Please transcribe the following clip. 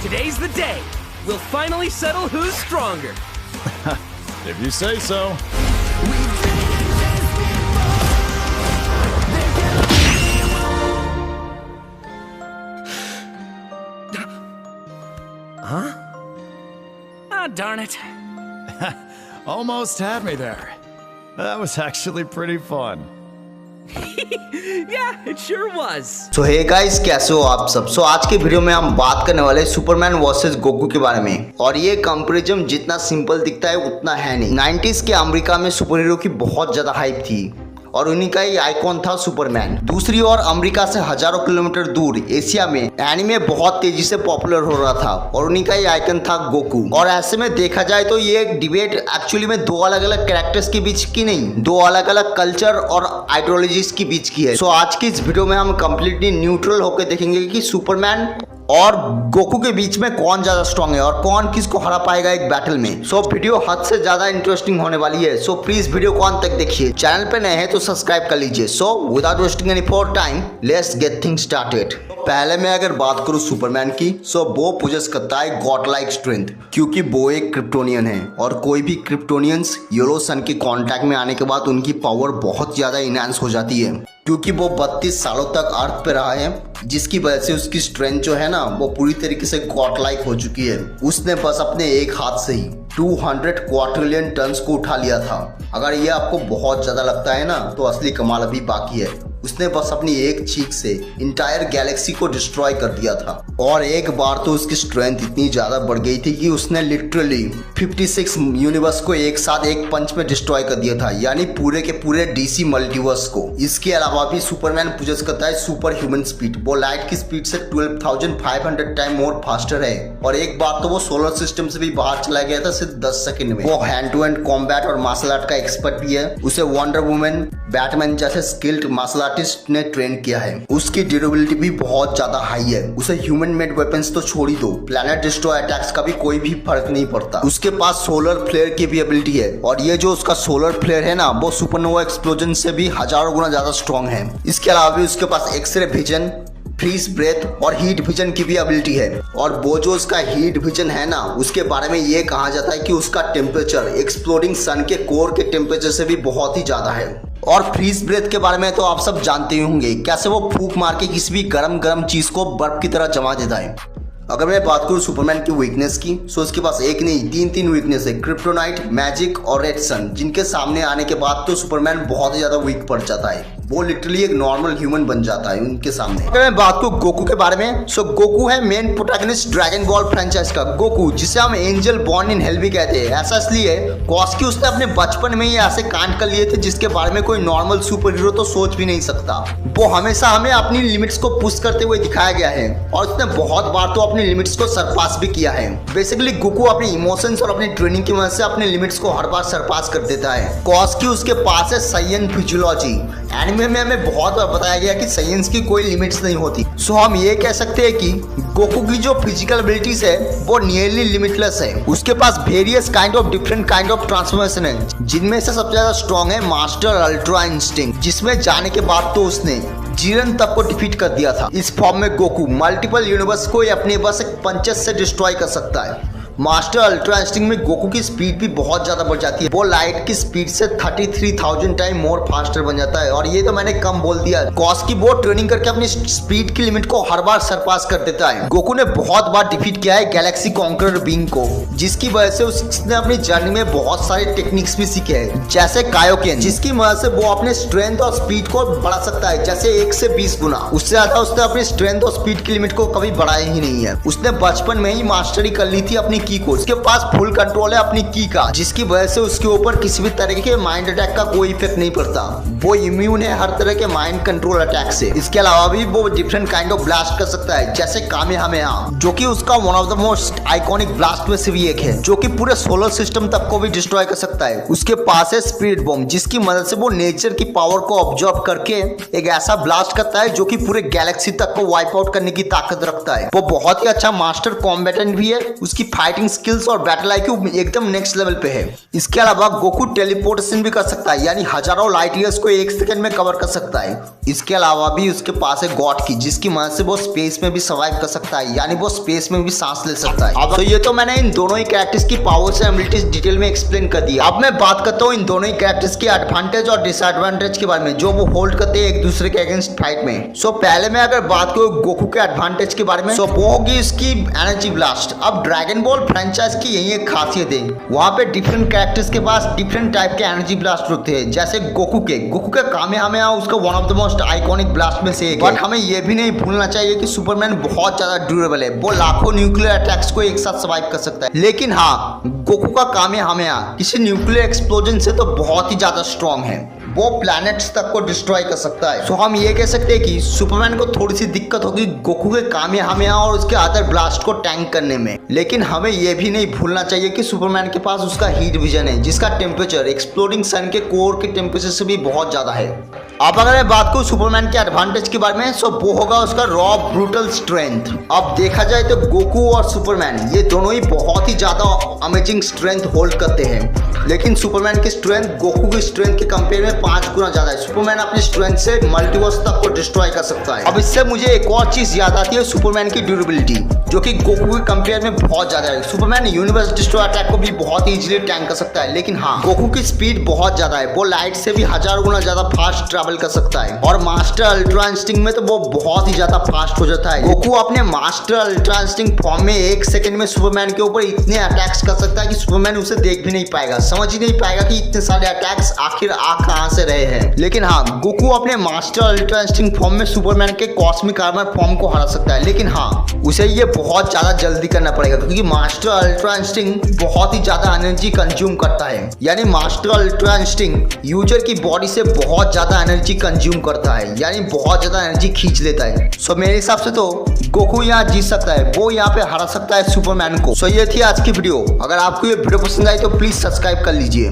Today's the day. We'll finally settle who's stronger. If you say so. Huh? Ah, darn it. Almost had me there. That was actually pretty fun. Yeah, it sure was. So hey guys, कैसे हो आप सब? आज के video में हम बात करने वाले सुपरमैन वर्सेस गोकू के बारे में। और ये कंपैरिजन जितना सिंपल दिखता है उतना है नहीं। 90s के अमेरिका में सुपर हीरो की बहुत ज्यादा हाइप थी और उन्हीं का ही आइकॉन था सुपरमैन। दूसरी ओर अमेरिका से हजारों किलोमीटर दूर एशिया में एनिमे बहुत तेजी से पॉपुलर हो रहा था और उन्हीं का ही आइकन था गोकू। और ऐसे में देखा जाए तो ये एक डिबेट एक्चुअली में दो अलग अलग कैरेक्टर्स के बीच की नहीं, दो अलग अलग कल्चर और आइडियोलॉजीज के बीच की है। सो आज की इस वीडियो में हम कंप्लीटली न्यूट्रल होकर देखेंगे कि सुपरमैन और गोकू के बीच में कौन ज्यादा स्ट्रांग है और कौन किसको हरा पाएगा एक बैटल में। सो वीडियो हद से ज्यादा इंटरेस्टिंग होने वाली है। सो प्लीज वीडियो को अंत तक देखिए। चैनल पे नए हैं तो सब्सक्राइब कर लीजिए। So without wasting any for time let's get things started. पहले मैं अगर बात करूं सुपरमैन की, सो वो पोजेस करता है गॉड लाइक स्ट्रेंथ, क्योंकि वो एक क्रिप्टोनियन है और कोई भी क्रिप्टोनियंस येलो सन के कांटेक्ट में आने के बाद उनकी पावर बहुत ज्यादा इनहांस हो जाती है, क्योंकि वो 32 सालों तक अर्थ पे रहा है, जिसकी वजह से उसकी स्ट्रेंथ जो है ना वो पूरी तरीके से गॉड लाइक हो चुकी है। उसने बस अपने एक हाथ से ही 200 क्वाड्रिलियन टन्स को उठा लिया था। अगर ये आपको बहुत ज्यादा लगता है ना तो असली कमाल अभी बाकी है। उसने बस अपनी एक चीख से इंटायर गैलेक्सी को डिस्ट्रॉय कर दिया था। और एक बार तो उसकी स्ट्रेंथ इतनी ज्यादा बढ़ गई थी कि उसने लिटरली 56 यूनिवर्स को एक साथ एक पंच में डिस्ट्रॉय कर दिया था, यानी पूरे के पूरे डीसी मल्टीवर्स को। इसके अलावा भी सुपरमैन पोजेस करता है सुपर ह्यूमन स्पीड। वो लाइट की स्पीड से 12,500 टाइम मोर फास्टर है और एक बार तो वो सोलर सिस्टम से भी बाहर चला गया था सिर्फ 10 सेकंड में। वो हैंड टू हैंड कॉम्बैट और मार्शल आर्ट का एक्सपर्ट भी है। उसे वंडर वुमन, बैटमैन जैसे स्किल्ड मार्शल आर्टिस्ट ने ट्रेन किया है। उसकी ड्यूरेबिलिटी भी बहुत ज्यादा हाई है। उसे ह्यूमन मेड वेपन्स तो छोड़ ही दो, प्लैनेट डिस्ट्रॉय अटैक्स का भी कोई भी फर्क नहीं पड़ता। उसके पास सोलर फ्लेयर की भी एबिलिटी है और ये जो उसका सोलर फ्लेयर है ना वो सुपरनोवा एक्सप्लोजन से भी हजारों गुना ज्यादा स्ट्रॉन्ग है। इसके अलावा भी उसके पास एक्सरे विजन, फ्रीज ब्रेथ और हीट विजन की भी एबिलिटी है। और वो जो उसका हीट विजन है ना उसके बारे में ये कहा जाता है कि उसका टेम्परेचर एक्सप्लोडिंग सन के कोर के टेम्परेचर से भी बहुत ही ज्यादा है। और फ्रीज ब्रेथ के बारे में तो आप सब जानते ही होंगे, कैसे वो फूंक मार के किसी भी गरम चीज को बर्फ की तरह जमा देता है। अगर मैं बात करूं सुपरमैन की वीकनेस की, सो उसके पास एक नहीं तीन वीकनेस है, क्रिप्टोनाइट, मैजिक और रेड सन, जिनके सामने आने के बाद तो सुपरमैन बहुत ही ज्यादा वीक पड़ जाता है। वो लिटरली एक नॉर्मल ह्यूमन बन जाता है उनके सामने। अगर मैं बात करूं गोकू के बारे में, सो गोकू है main protagonist dragon ball franchise का गोकू, जिसे हम एंजल बॉर्न इन हेल भी कहते हैं। ऐसा इसलिए कॉज कि उसने अपने बचपन में ही ऐसे कांड कर लिए थे जिसके बारे में कोई नॉर्मल सुपर हीरो तो सोच भी नहीं सकता। वो हमेशा हमें अपनी लिमिट्स को पुश करते हुए दिखाया गया है और उसने बहुत बार तो अपनी लिमिट्स को सरपास भी किया है। बेसिकली गोकू अपने इमोशंस और अपनी ट्रेनिंग की वजह से अपने लिमिट्स को हर बार सरपास कर देता है। कॉज कि उसके पास है साइयन फिजियोलॉजी। एनिमे में हमें बहुत बार बताया गया कि साइंस की कोई लिमिट्स नहीं होती। सो हम ये कह सकते हैं कि गोकू की जो फिजिकल एबिलिटीज है वो नियरली लिमिटलेस है। उसके पास various different kind of transformation है, जिनमें से सबसे ज्यादा स्ट्रॉन्ग है मास्टर अल्ट्रा इंस्टिंक्ट, जिसमें जाने के बाद तो उसने जीरन तक को डिफीट कर दिया था। इस फॉर्म में गोकू मल्टीपल यूनिवर्स को अपने बस एक पंचेस से डिस्ट्रॉय कर सकता है। मास्टर अल्ट्रा इंस्टिंक्ट में गोकू की स्पीड भी बहुत ज्यादा बढ़ जाती है। वो लाइट की स्पीड से 33,000 टाइम मोर फास्टर बन जाता है। और ये तो मैंने कम बोल दिया, कॉज की वो ट्रेनिंग करके अपनी स्पीड की लिमिट को हर बार सरपास कर देता है। गोकू ने बहुत बार डिफीट किया है गैलेक्सी कॉन्करर बीइंग को, जिसकी वजह से उसने अपनी जर्नी में बहुत सारे टेक्निक्स भी सीखे हैं, जैसे कायोकेन, जिसकी मदद से वो अपने स्ट्रेंथ और स्पीड को बढ़ा सकता है, जैसे 1 से 20 गुना। उससे ज्यादा उसने अपनी स्ट्रेंथ और स्पीड की लिमिट को कभी बढ़ाया ही नहीं है। उसने बचपन में ही मास्टरी कर ली थी अपनी की को। उसके पास फुल कंट्रोल है अपनी की का, जिसकी वजह से उसके ऊपर किसी भी तरह के माइंड अटैक का कोई इफेक्ट नहीं पड़ता। वो इम्यून है हर तरह के माइंड कंट्रोल अटैक से। इसके अलावा भी वो डिफरेंट काइंड ऑफ ब्लास्ट कर सकता है, जैसे कामेहामेहा, जो कि उसका one of the most iconic blast में से भी एक है, जो कि पूरे सोलर सिस्टम तक को भी डिस्ट्रॉय कर सकता है। उसके पास है स्पिरिट बॉम्ब, जिसकी मदद से वो नेचर की पावर को ऑब्जर्व करके एक ऐसा ब्लास्ट करता है जो कि पूरे गैलेक्सी तक को वाइप आउट करने की ताकत रखता है। वो बहुत ही अच्छा मास्टर कॉम्बेटेंट भी है। उसकी फाइटिंग फाइटिंग स्किल्स और बैटल आईक्यू एकदम नेक्स्ट लेवल पे है। इसके अलावा गोकू टेलीपोर्टेशन भी कर सकता है, यानी हजारों लाइट ईयर्स को एक सेकंड में कवर कर सकता है। इसके अलावा भी उसके पास है गॉड की, जिसकी मदद से वो स्पेस में भी सर्वाइव कर सकता है, यानी वो स्पेस में भी सांस ले सकता है। अब तो ये तो मैंने इन दोनों ही कैरेक्टर्स की पावर्स और एबिलिटीज डिटेल में एक्सप्लेन कर दिया। अब मैं बात करता हूँ इन दोनों ही कैरेक्टर्स के एडवांटेज और डिसएडवांटेज के बारे में, जो वो होल्ड करते हैं एक दूसरे के अगेंस्ट फाइट में। सो पहले मैं अगर बात करूँ गोकू के एडवांटेज के बारे में, सो वो होगी इसकी एनर्जी ब्लास्ट। अब ड्रैगन बॉल फ्रेंचाइज की यही एक खासियत है, वहाँ पे डिफरेंट कैरेक्टर्स के पास डिफरेंट टाइप के एनर्जी ब्लास्ट होते हैं। जैसे गोकू के कामेहामेहा उसका one of the most iconic blast में से एक है। बट हमें ये भी नहीं भूलना चाहिए कि सुपरमैन बहुत ज्यादा ड्यूरेबल है, वो लाखों न्यूक्लियर अटैक्स को एक साथ सर्वाइव कर सकता है। लेकिन हाँ, गोकू का कामेहामेहा किसी न्यूक्लियर एक्सप्लोजन से तो बहुत ही ज्यादा स्ट्रॉन्ग है, वो प्लैनेट्स तक को डिस्ट्रॉय कर सकता है। सो हम ये कह सकते हैं कि सुपरमैन को थोड़ी सी दिक्कत होगी गोकू के कामेहामेहा और उसके अदर ब्लास्ट को टैंक करने में। लेकिन हमें ये भी नहीं भूलना चाहिए कि सुपरमैन के पास उसका हीट विजन है, जिसका टेम्परेचर एक्सप्लोडिंग सन के कोर के टेम्परेचर से भी बहुत ज्यादा है। अब अगर मैं बात करूँ सुपरमैन के एडवांटेज के बारे में, सो वो होगा उसका रॉ ब्रूटल स्ट्रेंथ। अब देखा जाए तो गोकू और सुपरमैन ये दोनों ही बहुत ही ज्यादा अमेजिंग स्ट्रेंथ होल्ड करते हैं, लेकिन सुपरमैन की स्ट्रेंथ गोकू की स्ट्रेंथ के कंपेयर में 5 गुना ज्यादा है। सुपरमैन अपनी स्ट्रेंथ से मल्टीवर्स तक को डिस्ट्रॉय कर सकता है। अब इससे मुझे एक और चीज याद आती है, सुपरमैन की ड्यूरेबिलिटी, जो कि गोकू के कंपेयर में बहुत ज्यादा है। सुपरमैन यूनिवर्स डिस्ट्रॉय अटैक को भी बहुत ही इजीली टैंक कर सकता है, लेकिन हाँ, गोकू की स्पीड बहुत ज्यादा है, वो लाइट से भी 1000 गुना ज्यादा फास्ट ट्रैवल कर सकता है। और मास्टर अल्ट्रा इंस्टिंक्ट में तो वो बहुत ही ज्यादा फास्ट हो जाता है। गोकू अपने मास्टर अल्ट्रा इंस्टिंक्ट फॉर्म में 1 सेकंड में सुपरमैन के ऊपर इतने अटैक्स कर सकता है कि सुपरमैन उसे देख भी नहीं पाएगा, समझ ही नहीं पाएगा कि इतने सारे अटैक्स आखिर आ कहां से रहे हैं। लेकिन हाँ, गोकू अपने मास्टर अल्ट्रा इंस्टिंक्ट फॉर्म में सुपरमैन के कॉस्मिक आर्मर फॉर्म को हरा सकता है, लेकिन हाँ, उसे ये बहुत ज्यादा जल्दी करना पड़ेगा, क्योंकि मास्टर अल्ट्रा इंस्टिंक्ट बहुत ही ज्यादा एनर्जी कंज्यूम करता है। यानी मास्टर अल्ट्रा इंस्टिंक्ट यूजर की बॉडी से बहुत ज्यादा एनर्जी कंज्यूम करता है, यानी बहुत ज्यादा एनर्जी खींच लेता है। सो मेरे हिसाब से तो गोकू यहाँ जीत सकता है, वो यहाँ पे हरा सकता है सुपरमैन को। सो ये थी आज की वीडियो। अगर आपको ये वीडियो पसंद आई तो प्लीज सब्सक्राइब कर लीजिए।